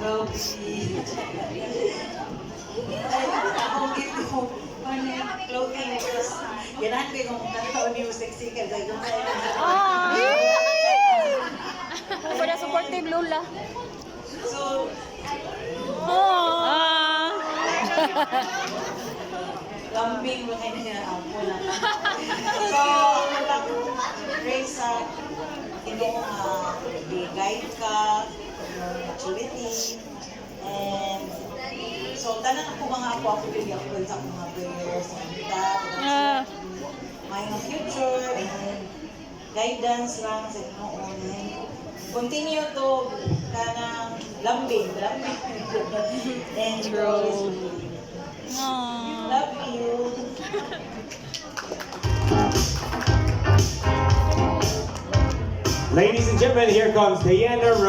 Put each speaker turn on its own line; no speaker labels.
Roby. Ay, ako gito. Clothing because ganahan ko yung kataon ni sexy ka.
For the supportive Lola.
So, lambing mo kayo na ako na. So, pray sa inyong i-guide ka, your maturity, and so, tanan ako mga ako pili ako sa mga prayers, my future, and guidance lang sa Panginoon. And continue to kanang lambing. And always believe. Love you.
Ladies and gentlemen, here comes Diana.